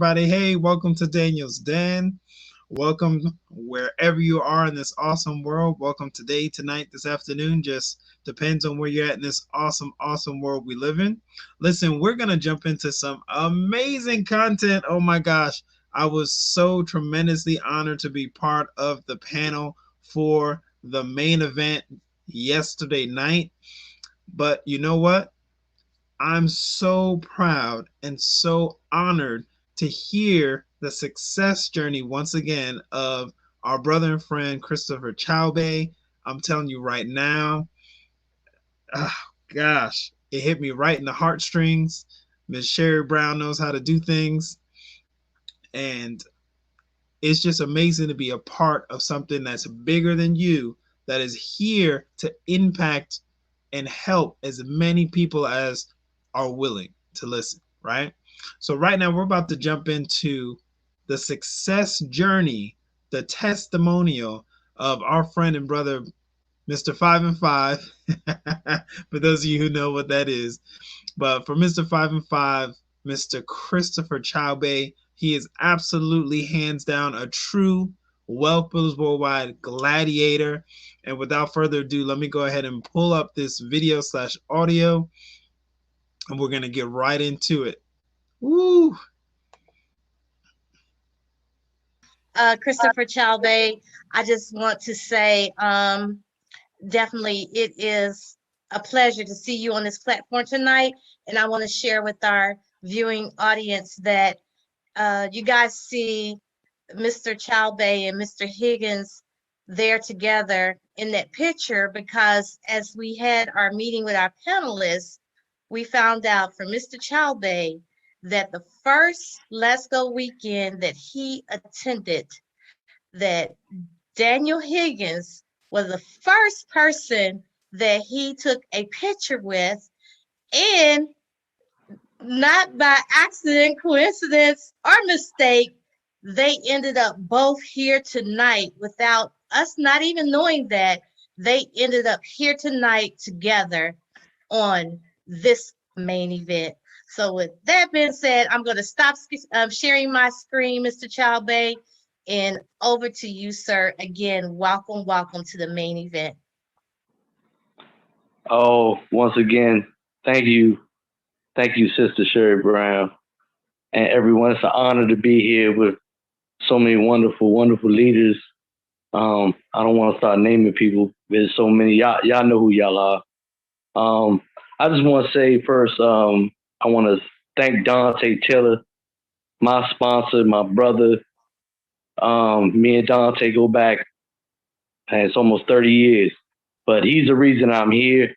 everybody. Hey, welcome to Daniel's Den. Welcome wherever you are in this awesome world. Welcome today, tonight, this afternoon. Just depends on where you're at in this awesome, awesome world we live in. Listen, we're going to jump into some amazing content. Oh my gosh. I was so tremendously honored to be part of the panel for the main event yesterday night. But you know what? I'm so proud and so honored to hear the success journey once again of our brother and friend Christopher Chowbay. I'm telling you right now, oh gosh, it hit me right in the heartstrings. Miss Sherry Brown knows how to do things, and it's just amazing to be a part of something that's bigger than you, that is here to impact and help as many people as are willing to listen, right? So right now we're about to jump into the success journey, the testimonial of our friend and brother, Mr. 5 and 5. For those of you who know what that is. But for Mr. 5 and 5, Mr. Christopher Chowbay, he is absolutely hands down a true Wealth Builders Worldwide gladiator. And without further ado, let me go ahead and pull up this video slash audio, and we're going to get right into it. Woo! Christopher Chowbay, I just want to say definitely it is a pleasure to see you on this platform tonight. And I want to share with our viewing audience that you guys see Mr. Chowbay and Mr. Higgins there together in that picture because as we had our meeting with our panelists, we found out from Mr. Chowbay that the first Let's Go weekend that he attended, that Daniel Higgins was the first person that he took a picture with, and not by accident, coincidence, or mistake, they ended up both here tonight without us not even knowing that they ended up here tonight together on this main event. So with that being said, I'm going to stop sharing my screen, Mr. Chowbay, and over to you, sir. Again, welcome to the main event. Oh, once again, thank you. Thank you, Sister Sherry Brown, and everyone. It's an honor to be here with so many wonderful, wonderful leaders. I don't want to start naming people. There's so many. Y'all know who y'all are. I just want to say first, I want to thank Dante Taylor, my sponsor, my brother. Me and Dante go back, and it's almost 30 years, but he's the reason I'm here.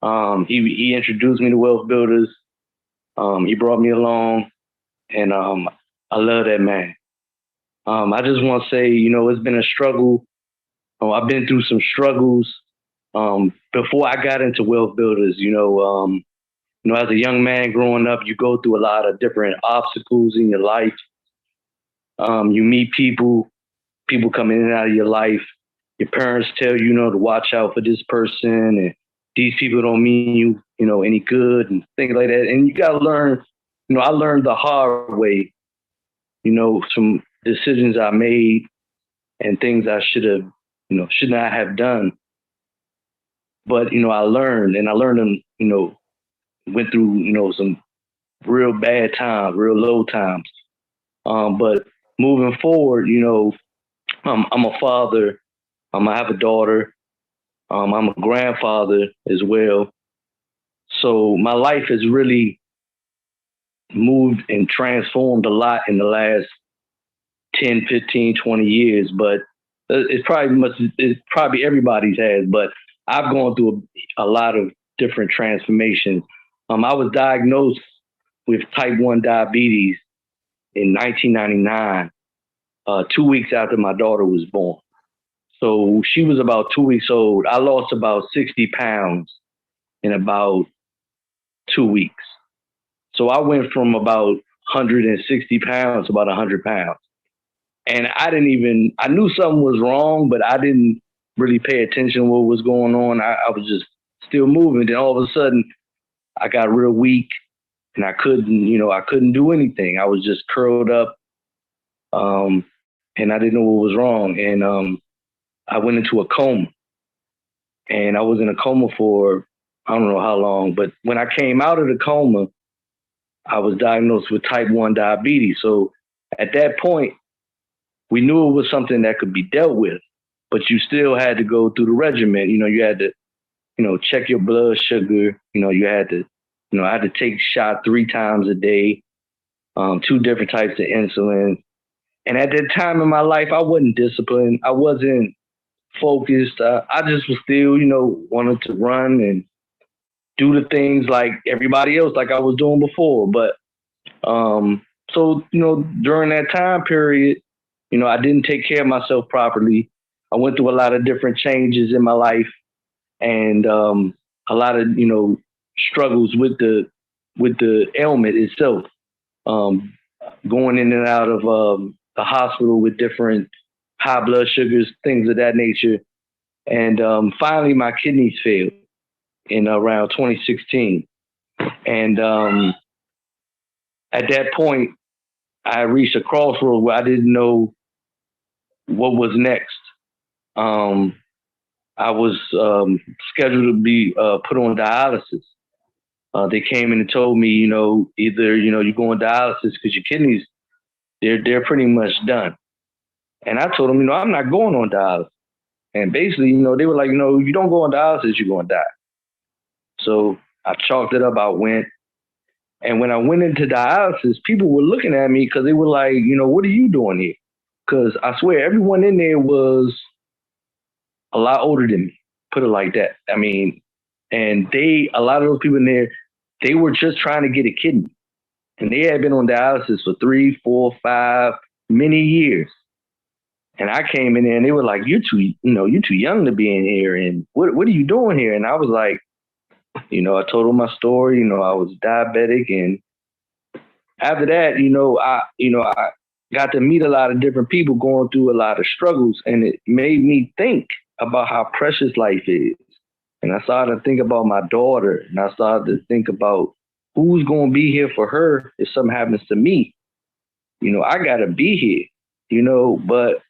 He introduced me to Wealth Builders. He brought me along, and I love that man. I just want to say, it's been a struggle. I've been through some struggles before I got into Wealth Builders. As a young man growing up, you go through a lot of different obstacles in your life. You meet people coming in and out of your life. Your parents tell you, to watch out for this person, and these people don't mean you, any good and things like that. And you got to learn, I learned the hard way, some decisions I made and things I should not have done. But, I learned them, went through, some real bad times, real low times. But moving forward, I'm a father. I have a daughter. I'm a grandfather as well. So my life has really moved and transformed a lot in the last 10, 15, 20 years. But it's probably everybody's has. But I've gone through a lot of different transformations. I was diagnosed with type 1 diabetes in 1999, 2 weeks after my daughter was born. So she was about 2 weeks old. I lost about 60 pounds in about 2 weeks. So I went from about 160 pounds to about 100 pounds. And I knew something was wrong, but I didn't really pay attention to what was going on. I was just still moving. Then all of a sudden, I got real weak. and I couldn't do anything. I was just curled up, um, and I didn't know what was wrong. And I went into a coma, and I was in a coma for I don't know how long. But when I came out of the coma, I was diagnosed with type 1 diabetes. So at that point, we knew it was something that could be dealt with, but you still had to go through the regimen. You had to, check your blood sugar. You had to, I had to take shot 3 times a day, 2 different types of insulin. And at that time in my life, I wasn't disciplined. I wasn't focused. I just was still, wanted to run and do the things like everybody else, like I was doing before. But so, during that time period, I didn't take care of myself properly. I went through a lot of different changes in my life, and a lot of, struggles with the ailment itself. Going in and out of the hospital with different high blood sugars, things of that nature. And finally, my kidneys failed in around 2016. And at that point, I reached a crossroad where I didn't know what was next. I was scheduled to be put on dialysis. They came in and told me, either you go on dialysis because your kidneys they're pretty much done. And I told them, I'm not going on dialysis. And basically, they were like, if you don't go on dialysis, you're going to die. So I chalked it up. I went. And when I went into dialysis, people were looking at me because they were like, what are you doing here? Because I swear everyone in there was a lot older than me, put it like that. I mean, and a lot of those people in there, they were just trying to get a kidney. And they had been on dialysis for 3, 4, 5, many years. And I came in there and they were like, you're too young to be in here. And what are you doing here? And I was like, I told them my story. I was diabetic. And after that, I got to meet a lot of different people going through a lot of struggles. And it made me think about how precious life is. And I started to think about my daughter. And I started to think about who's going to be here for her if something happens to me. I got to be here, but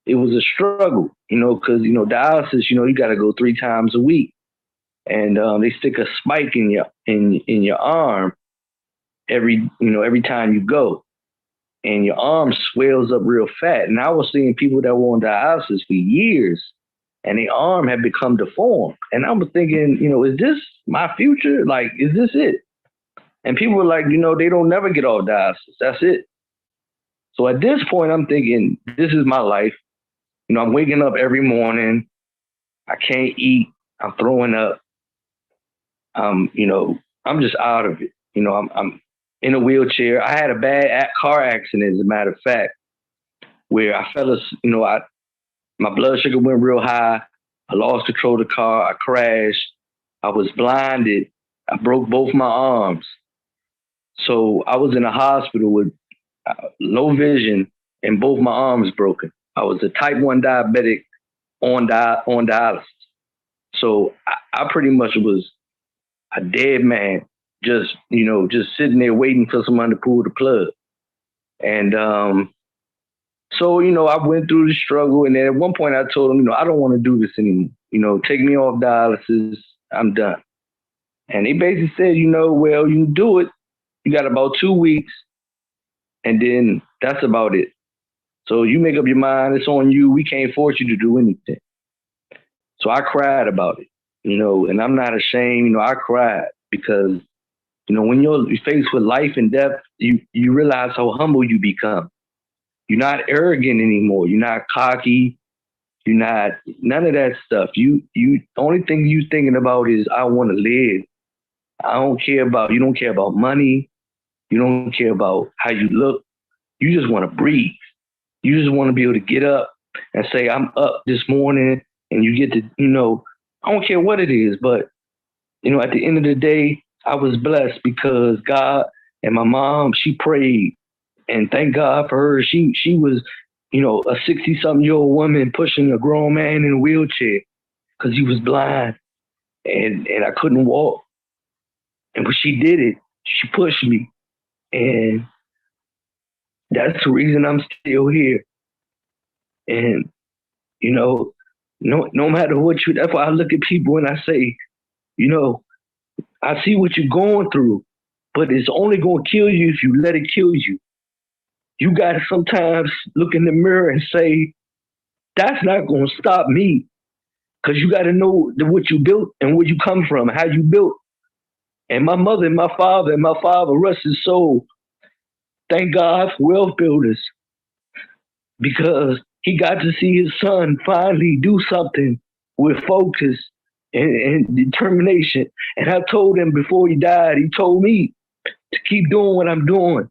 it was a struggle, because, dialysis, you got to go 3 times a week. And they stick a spike in your arm every time you go. And your arm swells up real fat. And I was seeing people that were on dialysis for years and their arm had become deformed. And I was thinking, is this my future? Like, is this it? And people were like, they don't never get off dialysis. That's it. So at this point, I'm thinking, this is my life. I'm waking up every morning. I can't eat. I'm throwing up. I'm just out of it. I'm in a wheelchair. I had a bad car accident, as a matter of fact, where I fell, my blood sugar went real high. I lost control of the car. I crashed. I was blinded. I broke both my arms. So I was in a hospital with low vision and both my arms broken. I was a type 1 diabetic on dialysis. So I pretty much was a dead man, just sitting there waiting for someone to pull the plug. And so, I went through the struggle. And then at one point I told them, I don't want to do this anymore. Take me off dialysis. I'm done. And they basically said, well, you can do it. You got about 2 weeks. And then that's about it. So you make up your mind. It's on you. We can't force you to do anything. So I cried about it, and I'm not ashamed. I cried because, when you're faced with life and death, you realize how humble you become. You're not arrogant anymore. You're not cocky. You're not none of that stuff. You the only thing you thinking about is I want to live. You don't care about money. You don't care about how you look. You just want to breathe. You just want to be able to get up and say, I'm up this morning, and you get to, I don't care what it is, but, at the end of the day, I was blessed because God and my mom, she prayed, and thank God for her. She was, a 60-something-year-old woman pushing a grown man in a wheelchair because he was blind and I couldn't walk. And but she did it. She pushed me, and that's the reason I'm still here. And you know, no matter what you, that's why I look at people and I say, you know, I see what you're going through, but it's only gonna kill you if you let it kill you. You gotta sometimes look in the mirror and say, that's not gonna stop me. Cause you gotta know what you built and where you come from, how you built. And my mother and my father, rest his soul, thank God for wealth builders because he got to see his son finally do something with focus and determination. And I told him before he died, he told me to keep doing what I'm doing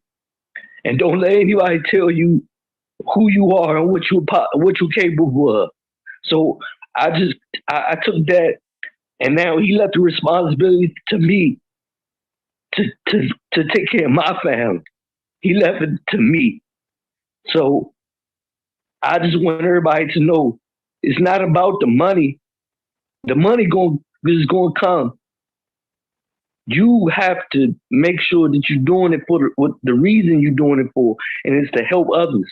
and don't let anybody tell you who you are and what you're capable of. So I just I took that, and now he left the responsibility to me to to to take care of my family. He left it to me. So I just want everybody to know it's not about the money. The money is going to come. You have to make sure that you're doing it for what the reason you're doing it for, and it's to help others.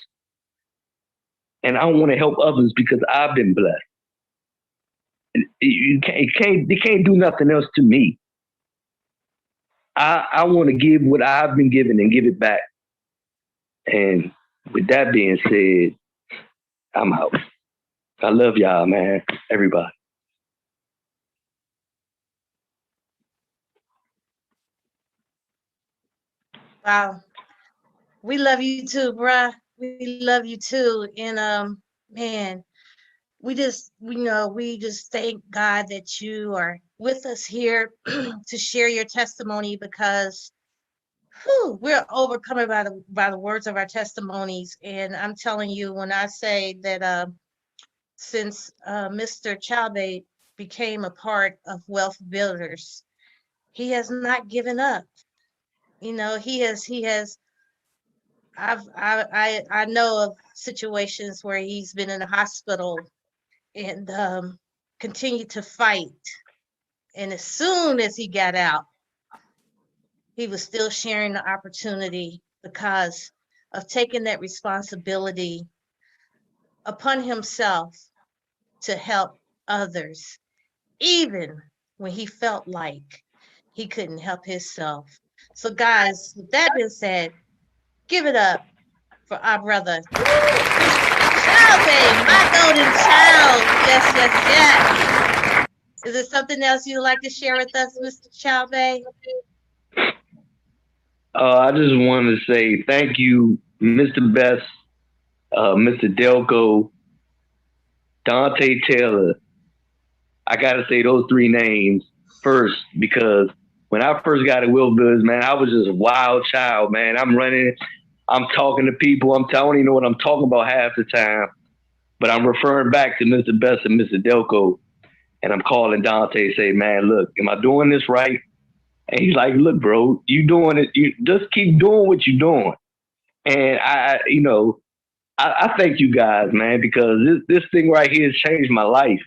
And I want to help others because I've been blessed. They can't do nothing else to me. I want to give what I've been given and give it back. And with that being said, I'm out. I love y'all, man. Everybody. Wow. We love you too, bruh. We love you too. And man, we just thank God that you are with us here to share your testimony because we're overcome by the words of our testimonies. And I'm telling you, when I say that since Mr. Chowbay became a part of Wealth Builders, he has not given up. He has I know of situations where he's been in the hospital and continued to fight. And as soon as he got out, he was still sharing the opportunity because of taking that responsibility upon himself to help others, even when he felt like he couldn't help himself. So, guys, with that being said, give it up for our brother, Chowbay, my golden child. Yes, yes, yes. Is there something else you'd like to share with us, Mr. Chowbay? I just want to say thank you, Mr. Best, Mr. Delco, Dante Taylor. I got to say those three names first because when I first got at Will Bills, man, I was just a wild child, man. I'm running, I'm talking to people. I don't even know what I'm talking about half the time, but I'm referring back to Mr. Best and Mr. Delco, and I'm calling Dante and say, man, look, am I doing this right? And he's like, look, bro, you doing it. You just keep doing what you're doing. And I thank you guys, man, because this thing right here has changed my life.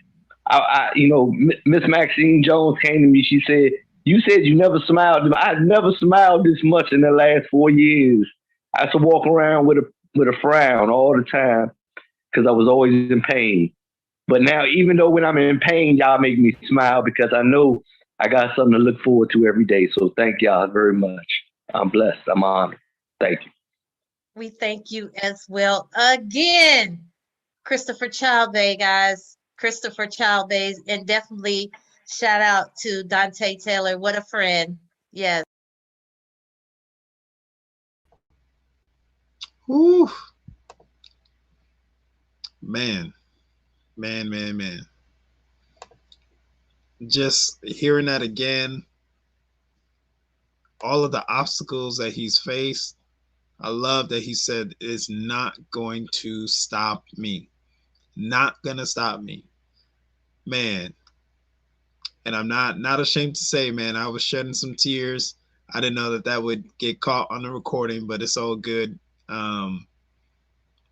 Miss Maxine Jones came to me. She said, "You said you never smiled. I never smiled this much in the last 4 years. I used to walk around with a frown all the time because I was always in pain. But now, even though when I'm in pain, y'all make me smile because I know I got something to look forward to every day. So thank y'all very much. I'm blessed. I'm honored. Thank you." We thank you as well again, Christopher Childbay, guys. Christopher Childbay, and definitely shout out to Dante Taylor. What a friend. Yes. Whew. Man, man. Just hearing that again, all of the obstacles that he's faced, I love that he said it's not going to stop me. Not gonna stop me. Man, and I'm not ashamed to say, man, I was shedding some tears. I didn't know that that would get caught on the recording, but it's all good, um,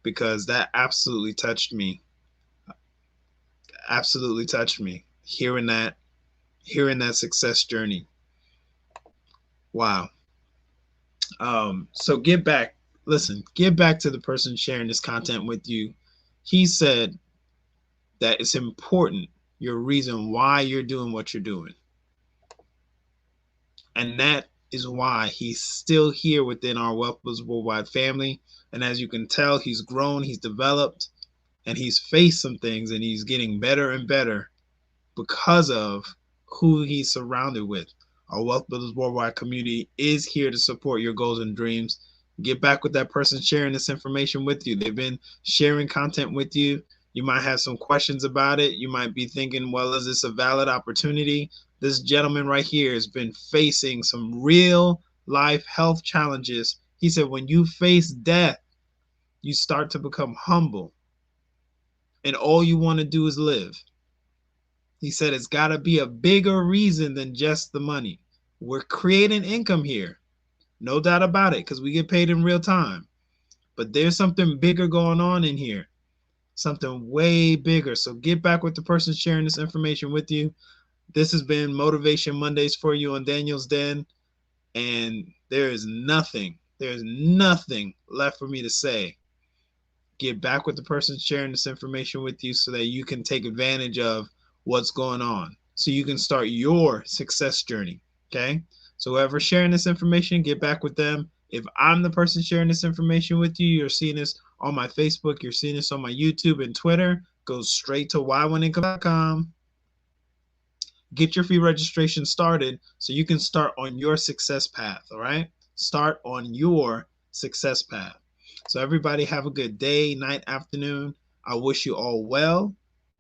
because that absolutely touched me. Absolutely touched me. Hearing that success journey. Wow. So get back. Listen, get back to the person sharing this content with you. He said that it's important, your reason why you're doing what you're doing. And that is why he's still here within our Wealth Builders Worldwide family. And as you can tell, he's grown, he's developed, and he's faced some things, and he's getting better and better because of who he's surrounded with. Our Wealth Builders Worldwide community is here to support your goals and dreams. Get back with that person sharing this information with you. They've been sharing content with you. You might have some questions about it. You might be thinking, well, is this a valid opportunity? This gentleman right here has been facing some real life health challenges. He said, when you face death, you start to become humble, and all you want to do is live. He said it's got to be a bigger reason than just the money. We're creating income here, no doubt about it, because we get paid in real time. But there's something bigger going on in here, something way bigger. So get back with the person sharing this information with you. This has been Motivation Mondays for you on Daniel's Den, and there's nothing left for me to say. Get back with the person sharing this information with you so that you can take advantage of what's going on, so you can start your success journey. Okay, so whoever's sharing this information, get back with them. If I'm the person sharing this information with you, you're seeing this on my Facebook, you're seeing this on my YouTube and Twitter, go straight to y1income.com. Get your free registration started so you can start on your success path. All right, start on your success path. So everybody have a good day, night, afternoon. I wish you all well,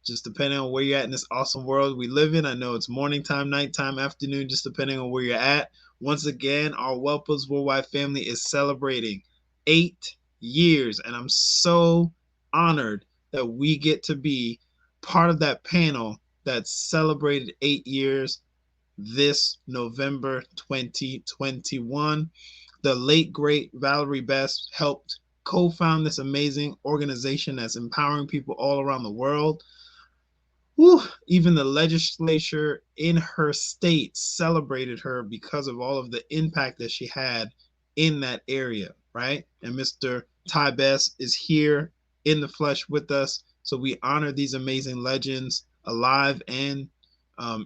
just depending on where you're at in this awesome world we live in. I know it's morning time, nighttime, afternoon, just depending on where you're at. Once again, our Wealth Builders Worldwide family is celebrating 8 years, and I'm so honored that we get to be part of that panel that celebrated 8 years this November 2021. The late, great Valerie Best helped co-found this amazing organization that's empowering people all around the world. Whew, even the legislature in her state celebrated her because of all of the impact that she had in that area, right? And Mr. Ty Best is here in the flesh with us. So we honor these amazing legends alive and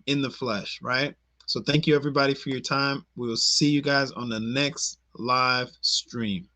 in the flesh, right? So thank you everybody for your time. We will see you guys on the next live stream.